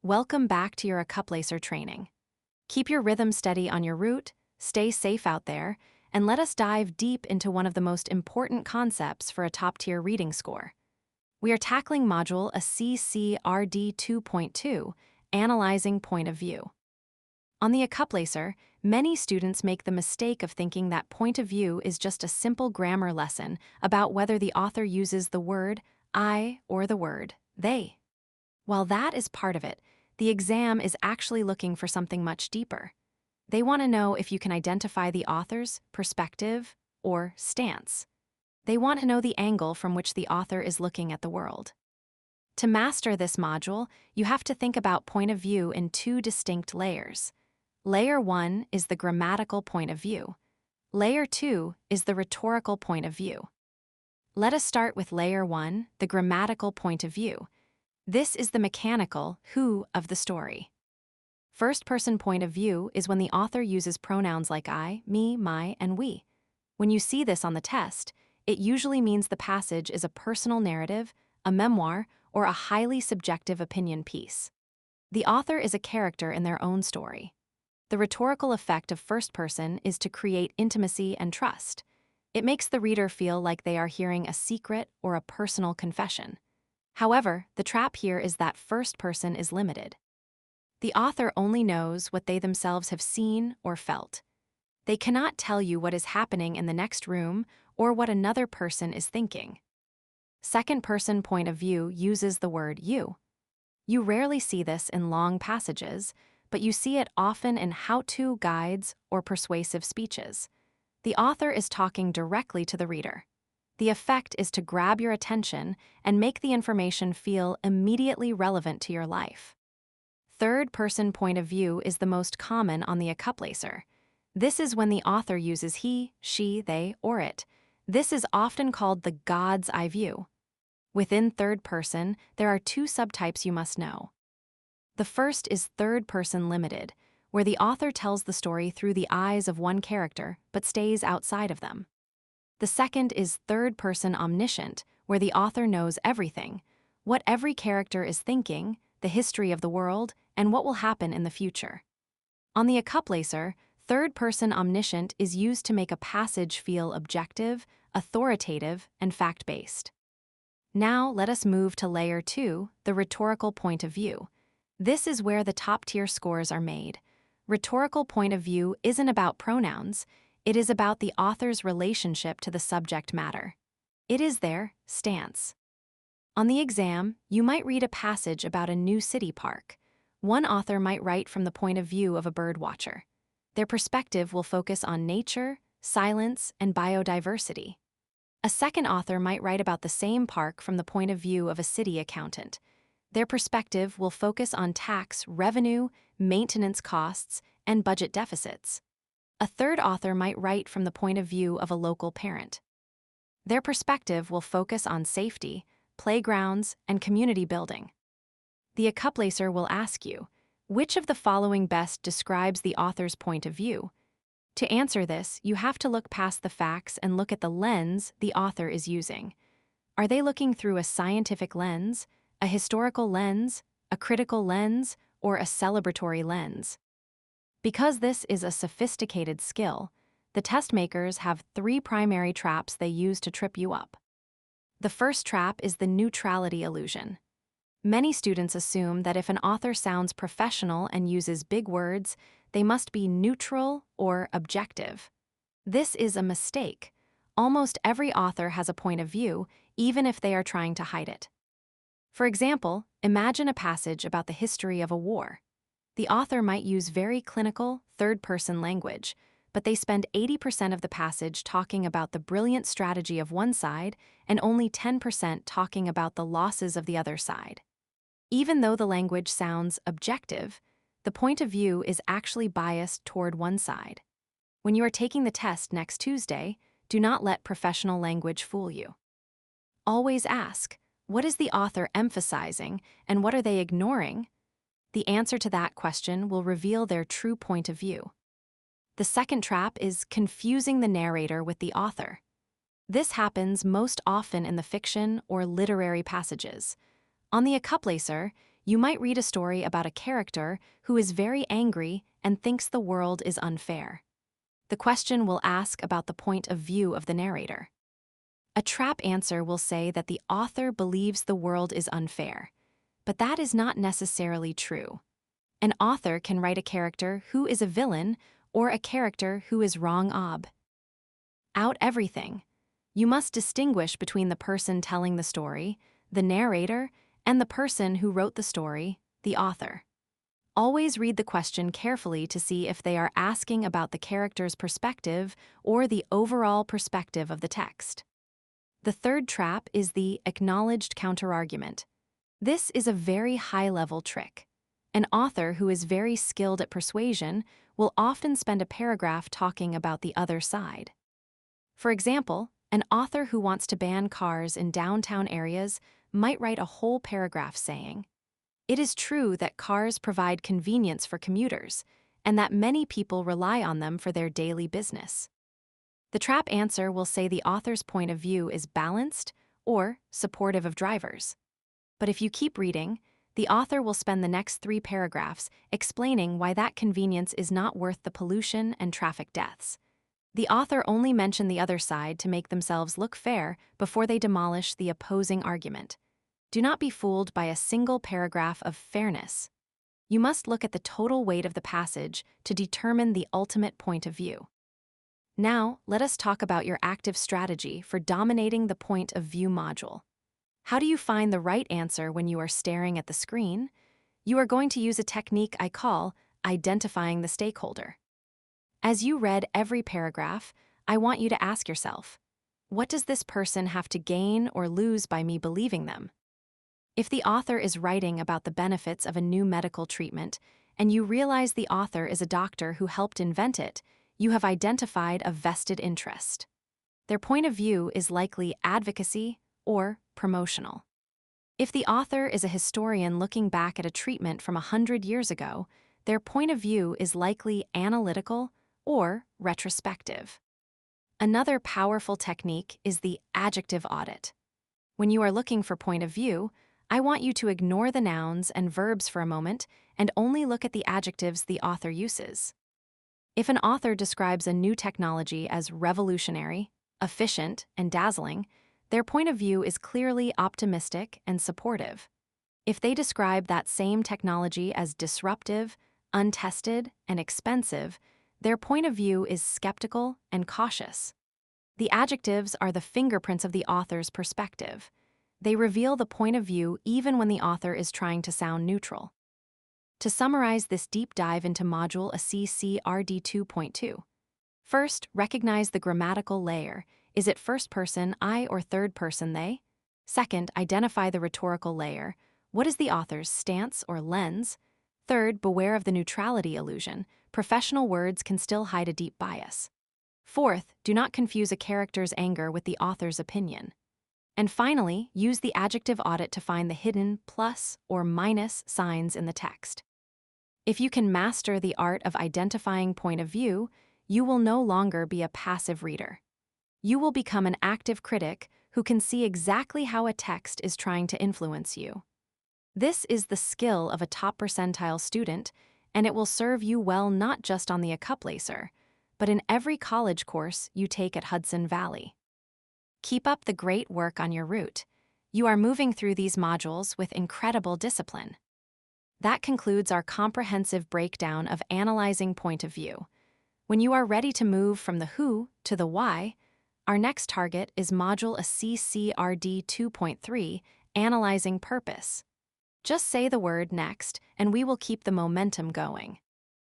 Welcome back to your Accuplacer training. Keep your rhythm steady on your route, stay safe out there, and let us dive deep into one of the most important concepts for a top-tier reading score. We are tackling module ACC RD 2.2, Analyzing Point of View. On the Accuplacer, many students make the mistake of thinking that point of view is just a simple grammar lesson about whether the author uses the word I or the word they. While that is part of it, the exam is actually looking for something much deeper. They want to know if you can identify the author's perspective or stance. They want to know the angle from which the author is looking at the world. To master this module, you have to think about point of view in two distinct layers. Layer 1 is the grammatical point of view. Layer 2 is the rhetorical point of view. Let us start with Layer 1, the grammatical point of view. This is the mechanical who of the story. First-person point of view is when the author uses pronouns like I, me, my, and we. When you see this on the test, it usually means the passage is a personal narrative, a memoir, or a highly subjective opinion piece. The author is a character in their own story. The rhetorical effect of first person is to create intimacy and trust. It makes the reader feel like they are hearing a secret or a personal confession. However, the trap here is that first person is limited. The author only knows what they themselves have seen or felt. They cannot tell you what is happening in the next room or what another person is thinking. Second-person point of view uses the word you. You rarely see this in long passages, but you see it often in how-to guides or persuasive speeches. The author is talking directly to the reader. The effect is to grab your attention and make the information feel immediately relevant to your life. Third-person point of view is the most common on the Accuplacer. This is when the author uses he, she, they, or it. This is often called the God's eye view. Within third person, there are two subtypes you must know. The first is third-person limited, where the author tells the story through the eyes of one character but stays outside of them. The second is third-person omniscient, where the author knows everything, what every character is thinking, the history of the world, and what will happen in the future. On the Accuplacer, third-person omniscient is used to make a passage feel objective, authoritative, and fact-based. Now let us move to Layer 2, the rhetorical point of view. This is where the top-tier scores are made. Rhetorical point of view isn't about pronouns, it is about the author's relationship to the subject matter. It is their stance. On the exam, you might read a passage about a new city park. One author might write from the point of view of a bird watcher. Their perspective will focus on nature, silence, and biodiversity. A second author might write about the same park from the point of view of a city accountant. Their perspective will focus on tax revenue, maintenance costs, and budget deficits. A third author might write from the point of view of a local parent. Their perspective will focus on safety, playgrounds, and community building. The Accuplacer will ask you, which of the following best describes the author's point of view? To answer this, you have to look past the facts and look at the lens the author is using. Are they looking through a scientific lens, a historical lens, a critical lens, or a celebratory lens? Because this is a sophisticated skill, the test makers have three primary traps they use to trip you up. The first trap is the neutrality illusion. Many students assume that if an author sounds professional and uses big words, they must be neutral or objective. This is a mistake. Almost every author has a point of view, even if they are trying to hide it. For example, imagine a passage about the history of a war. The author might use very clinical, third-person language, but they spend 80% of the passage talking about the brilliant strategy of one side and only 10% talking about the losses of the other side. Even though the language sounds objective, the point of view is actually biased toward one side. When you are taking the test next Tuesday, do not let professional language fool you. Always ask, what is the author emphasizing and what are they ignoring? The answer to that question will reveal their true point of view. The second trap is confusing the narrator with the author. This happens most often in the fiction or literary passages. On the Accuplacer, you might read a story about a character who is very angry and thinks the world is unfair. The question will ask about the point of view of the narrator. A trap answer will say that the author believes the world is unfair, but that is not necessarily true. An author can write a character who is a villain or a character who is wrong-ob. Out everything. You must distinguish between the person telling the story, the narrator, and the person who wrote the story, the author. Always read the question carefully to see if they are asking about the character's perspective or the overall perspective of the text. The third trap is the acknowledged counterargument. This is a very high-level trick. An author who is very skilled at persuasion will often spend a paragraph talking about the other side. For example, an author who wants to ban cars in downtown areas might write a whole paragraph saying, "It is true that cars provide convenience for commuters, and that many people rely on them for their daily business." The trap answer will say the author's point of view is balanced or supportive of drivers. But if you keep reading, the author will spend the next 3 paragraphs explaining why that convenience is not worth the pollution and traffic deaths. The author only mentioned the other side to make themselves look fair before they demolish the opposing argument. Do not be fooled by a single paragraph of fairness. You must look at the total weight of the passage to determine the ultimate point of view. Now, let us talk about your active strategy for dominating the point of view module. How do you find the right answer when you are staring at the screen? You are going to use a technique I call identifying the stakeholder. As you read every paragraph, I want you to ask yourself, what does this person have to gain or lose by me believing them? If the author is writing about the benefits of a new medical treatment, and you realize the author is a doctor who helped invent it, you have identified a vested interest. Their point of view is likely advocacy or promotional. If the author is a historian looking back at a treatment from 100 years ago, their point of view is likely analytical or retrospective. Another powerful technique is the adjective audit. When you are looking for point of view, I want you to ignore the nouns and verbs for a moment and only look at the adjectives the author uses. If an author describes a new technology as revolutionary, efficient, and dazzling, their point of view is clearly optimistic and supportive. If they describe that same technology as disruptive, untested, and expensive, their point of view is skeptical and cautious. The adjectives are the fingerprints of the author's perspective. They reveal the point of view even when the author is trying to sound neutral. To summarize this deep dive into Module ACC RD 2.2, first, recognize the grammatical layer. Is it first person I or third person they? Second, identify the rhetorical layer. What is the author's stance or lens? Third, beware of the neutrality illusion. Professional words can still hide a deep bias. Fourth, do not confuse a character's anger with the author's opinion. And finally, use the adjective audit to find the hidden plus or minus signs in the text. If you can master the art of identifying point of view, you will no longer be a passive reader. You will become an active critic who can see exactly how a text is trying to influence you. This is the skill of a top percentile student, and it will serve you well not just on the ACC, but in every college course you take at Hudson Valley. Keep up the great work on your route. You are moving through these modules with incredible discipline. That concludes our comprehensive breakdown of analyzing point of view. When you are ready to move from the who to the why, our next target is Module ACC RD 2.3, Analyzing Purpose. Just say the word next, and we will keep the momentum going.